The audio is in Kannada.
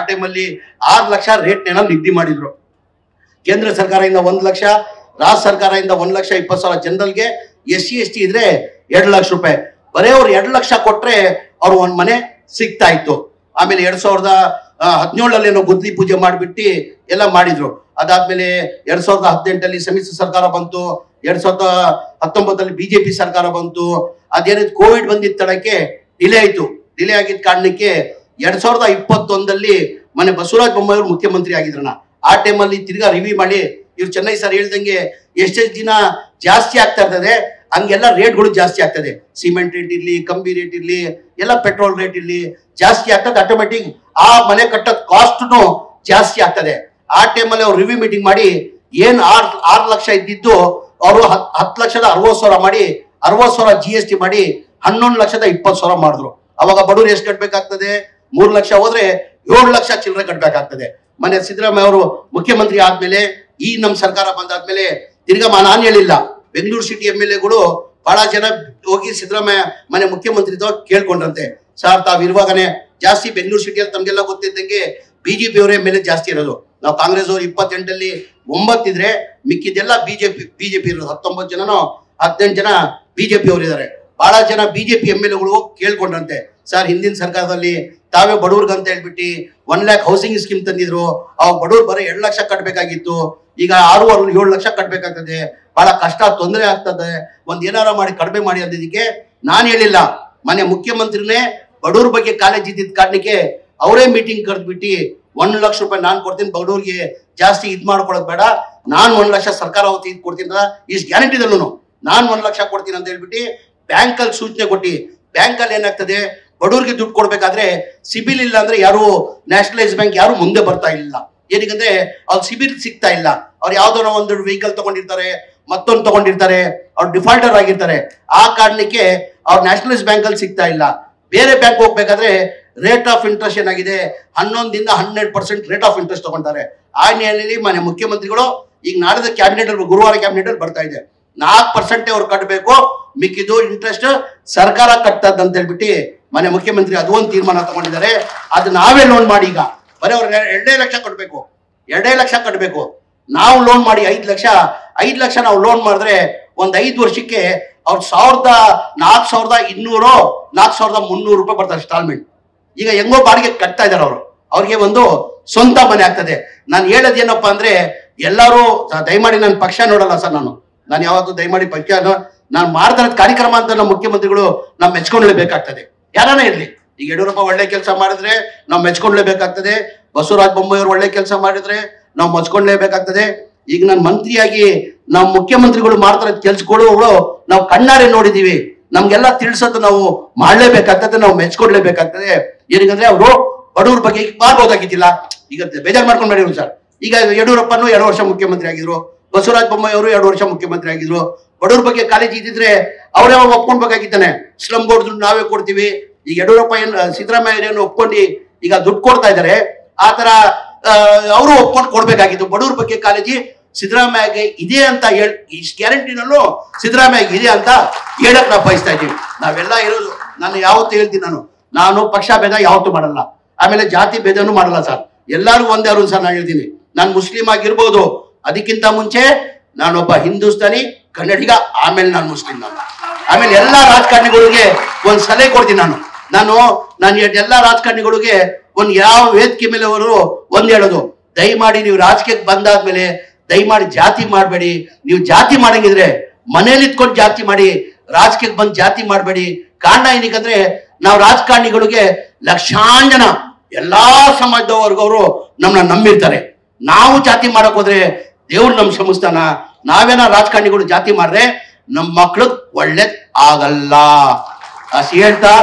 ಟೈಮಲ್ಲಿ 6 ಲಕ್ಷ ರೇಟ್ನ ನಿಗದಿ ಮಾಡಿದ್ರು. ಕೇಂದ್ರ ಸರ್ಕಾರದಿಂದ 1 ಲಕ್ಷ, ರಾಜ್ಯ ಸರ್ಕಾರದಿಂದ 1,20,000 ಜನರಲ್ಗೆ, SC/ST ಇದ್ರೆ 2 ಲಕ್ಷ ರೂಪಾಯಿ. ಬರೇ ಅವ್ರು 2 ಲಕ್ಷ ಕೊಟ್ರೆ ಅವ್ರು ಒಂದ್ ಮನೆ ಸಿಗ್ತಾ ಇತ್ತು. ಆಮೇಲೆ 2017 ಏನೋ ಗುದ್ಲಿ ಪೂಜೆ ಮಾಡಿಬಿಟ್ಟು ಎಲ್ಲ ಮಾಡಿದ್ರು. ಅದಾದ್ಮೇಲೆ 2018 ಸಮ್ಮಿಶ್ರ ಸರ್ಕಾರ ಬಂತು, 2019 BJP ಸರ್ಕಾರ ಬಂತು. ಅದೇನಿದ್ ಕೋವಿಡ್ ಬಂದಿದ್ದ ತಡಕ್ಕೆ ಡಿಲೇ ಆಯ್ತು. ಡಿಲೇ ಆಗಿದ್ದ ಕಾರಣಕ್ಕೆ 2021 ಮನೆ ಬಸವರಾಜ ಬೊಮ್ಮಾಯಿ ಅವರು ಮುಖ್ಯಮಂತ್ರಿ ಆಗಿದ್ರಣ್ಣ. ಆ ಟೈಮಲ್ಲಿ ತಿರ್ಗಾ ರಿವ್ಯೂ ಮಾಡಿ ಇವ್ರು ಚೆನ್ನೈ ಸರ್ ಹೇಳ್ದಂಗೆ ಎಷ್ಟೆಷ್ಟು ದಿನ ಜಾಸ್ತಿ ಆಗ್ತಾ ಇರ್ತದೆ ಹಂಗೆಲ್ಲ ರೇಟ್ಗಳು ಜಾಸ್ತಿ ಆಗ್ತದೆ. ಸಿಮೆಂಟ್ ರೇಟ್ ಇರ್ಲಿ, ಕಂಬಿ ರೇಟ್ ಇರ್ಲಿ, ಎಲ್ಲ ಪೆಟ್ರೋಲ್ ರೇಟ್ ಇರ್ಲಿ ಜಾಸ್ತಿ ಆಗ್ತದೆ. ಆಟೋಮೆಟಿಕ್ ಆ ಮನೆ ಕಟ್ಟೋದ್ ಕಾಸ್ಟ್ನು ಜಾಸ್ತಿ ಆಗ್ತದೆ. ಆ ಟೈಮಲ್ಲಿ ಅವ್ರು ರಿವ್ಯೂ ಮೀಟಿಂಗ್ ಮಾಡಿ ಏನ್ 6 ಲಕ್ಷ ಇದ್ದಿದ್ದು ಅವರು 10,60,000 ಮಾಡಿ 60,000 GST ಮಾಡಿ 11,20,000 ಮಾಡಿದ್ರು. ಅವಾಗ ಬಡವರು ಎಷ್ಟು ಕಟ್ಬೇಕಾಗ್ತದೆ? 3 ಲಕ್ಷ ಹೋದ್ರೆ 7 ಲಕ್ಷ ಚಿಲ್ಲರೆ ಕಟ್ಬೇಕಾಗ್ತದೆ. ಮನೆ ಸಿದ್ದರಾಮಯ್ಯ ಅವರು ಮುಖ್ಯಮಂತ್ರಿ ಆದ್ಮೇಲೆ, ಈ ನಮ್ಮ ಸರ್ಕಾರ ಬಂದಾದ್ಮೇಲೆ ತಿರ್ಗಾ ನಾನು ಹೇಳಿಲ್ಲ, ಬೆಂಗಳೂರು ಸಿಟಿ MLAಗಳು ಬಹಳ ಜನ ಹೋಗಿ ಸಿದ್ದರಾಮಯ್ಯ ಮನೆ ಮುಖ್ಯಮಂತ್ರಿ ಕೇಳ್ಕೊಂಡ್ರಂತೆ, ಸರ್ ತಾವ್ ಇರುವಾಗನೇ ಜಾಸ್ತಿ ಬೆಂಗಳೂರು ಸಿಟಿಯಲ್ಲಿ ತಮ್ಗೆಲ್ಲ ಗೊತ್ತಿದ್ದಂಗೆ BJP ಅವರೇ MLA ಜಾಸ್ತಿ ಇರೋದು. ನಾವು ಕಾಂಗ್ರೆಸ್ ಅವರು 28 9 ಇದ್ರೆ ಮಿಕ್ಕಿದೆಲ್ಲ ಬಿಜೆಪಿ ಇರೋದು. 19 ಜನನೋ 18 ಜನ BJP ಅವರು ಇದ್ದಾರೆ. ಬಹಳ ಜನ BJP MLAಗಳು ಕೇಳ್ಕೊಂಡ್ರಂತೆ, ಸರ್ ಹಿಂದಿನ ಸರ್ಕಾರದಲ್ಲಿ ತಾವೇ ಬಡವ್ರಿಗಂತ ಹೇಳ್ಬಿಟ್ಟು 1 lakh ಹೌಸಿಂಗ್ ಸ್ಕೀಮ್ ತಂದಿದ್ರು. ಅವಾಗ ಬಡವ್ರು ಬರೀ 2 ಲಕ್ಷ ಕಟ್ಬೇಕಾಗಿತ್ತು, ಈಗ 6-7 ಲಕ್ಷ ಕಟ್ಬೇಕಾಗ್ತದೆ. ಬಹಳ ಕಷ್ಟ, ತೊಂದರೆ ಆಗ್ತದೆ, ಏನಾರ ಮಾಡಿ ಕಡಿಮೆ ಮಾಡಿ ಅಂದಿದ್ದಕ್ಕೆ ನಾನು ಹೇಳಿಲ್ಲ. ಮನೆ ಮುಖ್ಯಮಂತ್ರಿನೇ ಬಡವ್ರ ಬಗ್ಗೆ ಕಾಲೇಜ್ ಇದ್ದಿದ್ದ ಕಾರಣಕ್ಕೆ ಅವರೇ ಮೀಟಿಂಗ್ ಕರೆದ್ಬಿಟ್ಟು 1 ಲಕ್ಷ ರೂಪಾಯಿ ನಾನು ಕೊಡ್ತೀನಿ, ಬಡವ್ರಿಗೆ ಜಾಸ್ತಿ ಮಾಡ್ಕೊಳಕ್ ಬೇಡ, ನಾನು 1 ಲಕ್ಷ ಸರ್ಕಾರ ಅವತ್ತು ಇದು ಕೊಡ್ತೀನಿ, ಇಷ್ಟು ಗ್ಯಾರಂಟಿದಲ್ಲೂ ನಾನು 1 ಲಕ್ಷ ಕೊಡ್ತೀನಿ ಅಂತ ಹೇಳ್ಬಿಟ್ಟು ಬ್ಯಾಂಕಲ್ಲಿ ಸೂಚನೆ ಕೊಟ್ಟು, ಬ್ಯಾಂಕಲ್ಲಿ ಏನಾಗ್ತದೆ ಬಡವ್ರಿಗೆ ದುಡ್ಡು ಕೊಡ್ಬೇಕಾದ್ರೆ ಸಿಬಿಲ್ ಇಲ್ಲ ಅಂದ್ರೆ ಯಾರು ನ್ಯಾಷನಲೈಸ್ ಬ್ಯಾಂಕ್ ಯಾರು ಮುಂದೆ ಬರ್ತಾ ಇಲ್ಲ. ಏನಕ್ಕಂದ್ರೆ ಅವ್ರು ಸಿಬಿಲ್ ಸಿಗ್ತಾ ಇಲ್ಲ. ಅವ್ರು ಯಾವ್ದಾರ ಒಂದು ವೆಹಿಕಲ್ ತಗೊಂಡಿರ್ತಾರೆ, ಮತ್ತೊಂದು ತಗೊಂಡಿರ್ತಾರೆ, ಅವ್ರು ಡಿಫಾಲ್ಟರ್ ಆಗಿರ್ತಾರೆ. ಆ ಕಾರಣಕ್ಕೆ ಅವ್ರು ನ್ಯಾಷನಲೈಸ್ ಬ್ಯಾಂಕ್ ಅಲ್ಲಿ ಸಿಗ್ತಾ ಇಲ್ಲ. ಬೇರೆ ಬ್ಯಾಂಕ್ ಹೋಗ್ಬೇಕಾದ್ರೆ ರೇಟ್ ಆಫ್ ಇಂಟ್ರೆಸ್ಟ್ ಏನಾಗಿದೆ 11ರಿಂದ 12% ರೇಟ್ ಆಫ್ ಇಂಟ್ರೆಸ್ಟ್ ತಗೊಂತಾರೆ. ಆ ಹಿನ್ನೆಲೆಯಲ್ಲಿ ಮನೆ ಮುಖ್ಯಮಂತ್ರಿಗಳು ಈಗ ನಾಡಿದ ಕ್ಯಾಬಿನೆಟ್ ಅಲ್ಲಿ, ಗುರುವಾರ ಕ್ಯಾಬಿನೆಟ್ ಅಲ್ಲಿ ಬರ್ತಾ ಇದೆ, 4% ಅವ್ರು ಕಟ್ಟಬೇಕು, ಮಿಕ್ಕಿದ್ದು ಇಂಟ್ರೆಸ್ಟ್ ಸರ್ಕಾರ ಕಟ್ತದ ಅಂತ ಹೇಳ್ಬಿಟ್ಟು ಮನೆ ಮುಖ್ಯಮಂತ್ರಿ ಅದು ಒಂದು ತೀರ್ಮಾನ ತಗೊಂಡಿದ್ದಾರೆ. ಅದು ನಾವೇ ಲೋನ್ ಮಾಡಿ ಈಗ ಬರೀ ಅವ್ರು 2 ಲಕ್ಷ ಕಟ್ಟಬೇಕು, 2 ಲಕ್ಷ ಕಟ್ಟಬೇಕು. ನಾವು ಲೋನ್ ಮಾಡಿ 5 ಲಕ್ಷ ನಾವು ಲೋನ್ ಮಾಡಿದ್ರೆ ಒಂದ್ 5 ವರ್ಷಕ್ಕೆ ಅವ್ರ 4,200 4,300 ರೂಪಾಯಿ ಬರ್ತಾರೆ ಇನ್ಸ್ಟಾಲ್ಮೆಂಟ್. ಈಗ ಹೆಂಗೋ ಬಾಡಿಗೆ ಕಟ್ತಾ ಇದಾರೆ ಅವರು, ಅವ್ರಿಗೆ ಒಂದು ಸ್ವಂತ ಮನೆ ಆಗ್ತದೆ. ನಾನು ಹೇಳೋದೇನಪ್ಪಾ ಅಂದ್ರೆ, ಎಲ್ಲರೂ ದಯಮಾಡಿ ನನ್ನ ಪಕ್ಷ ನೋಡಲ್ಲ ಸರ್, ನಾನು ಯಾವತ್ತೂ ದಯಮಾಡಿ ಪಕ್ಷ ನಾನು ಮಾಡ್ತಾರ ಕಾರ್ಯಕ್ರಮ ಅಂತ ನಮ್ಮ ಮುಖ್ಯಮಂತ್ರಿಗಳು ನಾವು ಮೆಚ್ಕೊಂಡ್ಲೇಬೇಕಾಗ್ತದೆ. ಯಾರನ್ನ ಇರ್ಲಿ, ಈಗ ಯಡಿಯೂರಪ್ಪ ಒಳ್ಳೆ ಕೆಲಸ ಮಾಡಿದ್ರೆ ನಾವು ಮೆಚ್ಕೊಂಡ್ಲೇಬೇಕಾಗ್ತದೆ, ಬಸವರಾಜ ಬೊಮ್ಮಾಯಿ ಅವರು ಒಳ್ಳೆ ಕೆಲಸ ಮಾಡಿದ್ರೆ ನಾವು ಮೆಚ್ಕೊಂಡ್ಲೇಬೇಕಾಗ್ತದೆ. ಈಗ ನಾನು ಮಂತ್ರಿಯಾಗಿ ನಾವು ಮುಖ್ಯಮಂತ್ರಿಗಳು ಮಾಡ್ತಾರ ಕೆಲ್ಸಗಳು ನಾವು ಕಣ್ಣಾರೆ ನೋಡಿದೀವಿ, ನಮ್ಗೆಲ್ಲ ತಿಳಿಸೋದು ನಾವು ಮಾಡ್ಲೇಬೇಕಾಗ್ತದೆ, ನಾವು ಮೆಚ್ಕೊಡ್ಲೇಬೇಕಾಗ್ತದೆ. ಏನಕ್ಕಂದ್ರೆ ಅವರು ಬಡವ್ರ ಬಗ್ಗೆ ಮಾಡ್ಬೋದಾಗಿದ್ದಿಲ್ಲ, ಈಗ ಬೇಜಾರು ಮಾಡ್ಕೊಂಡ್ಬೇಡಿ ಸರ್. ಈಗ ಯಡಿಯೂರಪ್ಪನು 2 ವರ್ಷ ಮುಖ್ಯಮಂತ್ರಿ ಆಗಿದ್ರು, ಬಸವರಾಜ ಬೊಮ್ಮಾಯಿ ಅವರು 2 ವರ್ಷ ಮುಖ್ಯಮಂತ್ರಿ ಆಗಿದ್ರು. ಬಡವ್ರ ಬಗ್ಗೆ ಕಾಲೇಜ್ ಇದ್ದಿದ್ರೆ ಅವರೇ ಒಪ್ಕೊಂಡ್ಬೇಕಾಗಿತ್ತಾನೆ, ಸ್ಲಮ್ ಬೋರ್ಡ್ ದುಡ್ಡು ನಾವೇ ಕೊಡ್ತೀವಿ. ಈಗ ಯಡಿಯೂರಪ್ಪ ಸಿದ್ದರಾಮಯ್ಯ ಒಪ್ಕೊಂಡು ಈಗ ದುಡ್ಡು ಕೊಡ್ತಾ ಇದಾರೆ, ಆತರ ಅವರು ಒಪ್ಕೊಂಡು ಕೊಡ್ಬೇಕಾಗಿತ್ತು. ಬಡವ್ರ ಬಗ್ಗೆ ಕಾಲೇಜಿ ಸಿದ್ದರಾಮಯ್ಯಗೆ ಇದೆ ಅಂತ ಇಷ್ಟು ಗ್ಯಾರಂಟಿನಲ್ಲೂ ಸಿದ್ದರಾಮಯ್ಯಗೆ ಇದೆ ಅಂತ ಹೇಳಕ್ ನಾವು ಬಯಸ್ತಾ ಇದ್ದೀವಿ. ನಾವೆಲ್ಲ ಇರೋದು, ನಾನು ಯಾವತ್ತೂ ಹೇಳ್ತೀನಿ, ನಾನು ಪಕ್ಷ ಭೇದ ಯಾವತ್ತೂ ಮಾಡಲ್ಲ, ಆಮೇಲೆ ಜಾತಿ ಭೇದನೂ ಮಾಡಲ್ಲ ಸರ್. ಎಲ್ಲರೂ ಒಂದೇ ಅವರು ಸರ್. ನಾನು ಹೇಳ್ತೀನಿ, ನಾನು ಮುಸ್ಲಿಂ ಆಗಿರ್ಬೋದು, ಅದಕ್ಕಿಂತ ಮುಂಚೆ ನಾನೊಬ್ಬ ಹಿಂದೂಸ್ತಾನಿ ಕನ್ನಡಿಗ, ಆಮೇಲೆ ನಾನು ಮುಸ್ಲಿಂ. ಆಮೇಲೆ ಎಲ್ಲಾ ರಾಜಕಾರಣಿಗಳಿಗೆ ಒಂದು ಸಲಹೆ ಕೊಡ್ತೀನಿ. ನಾನು ಎಲ್ಲಾ ರಾಜಕಾರಣಿಗಳಿಗೆ ಒಂದು ಯಾವ ವೇದಿಕೆ ಮೇಲೆ ಅವರು ಒಂದ್ ಹೇಳೋದು, ದಯಮಾಡಿ ನೀವು ರಾಜಕೀಯಕ್ಕೆ ಬಂದಾದ್ಮೇಲೆ ದಯಮಾಡಿ ಜಾತಿ ಮಾಡಬೇಡಿ. ನೀವು ಜಾತಿ ಮಾಡಂಗಿದ್ರೆ ಮನೇಲಿ ಇದ್ಕೊಂಡು ಜಾತಿ ಮಾಡಿ, ರಾಜಕೀಯಕ್ಕೆ ಬಂದು ಜಾತಿ ಮಾಡಬೇಡಿ. ಕಾರಣ ಏನಕ್ಕಂದ್ರೆ ನಾವು ರಾಜಕಾರಣಿಗಳಿಗೆ ಲಕ್ಷಾಂತರ ಜನ ಎಲ್ಲಾ ಸಮಾಜದವರ್ಗವರು ನಮ್ಮನ್ನ ನಂಬಿರ್ತಾರೆ. ನಾವು ಜಾತಿ ಮಾಡಕ್ ಹೋದ್ರೆ ದೇವ್ರು ನಮ್ ಶ್ರಮಿಸ್ತಾನ. ನಾವೇನ ರಾಜಕಾರಣಿಗಳು ಜಾತಿ ಮಾಡಿದ್ರೆ ನಮ್ಮ ಮಕ್ಳು ಒಳ್ಳೇದ್ ಆಗಲ್ಲ ಅಷ್ಟು ಹೇಳ್ತಾ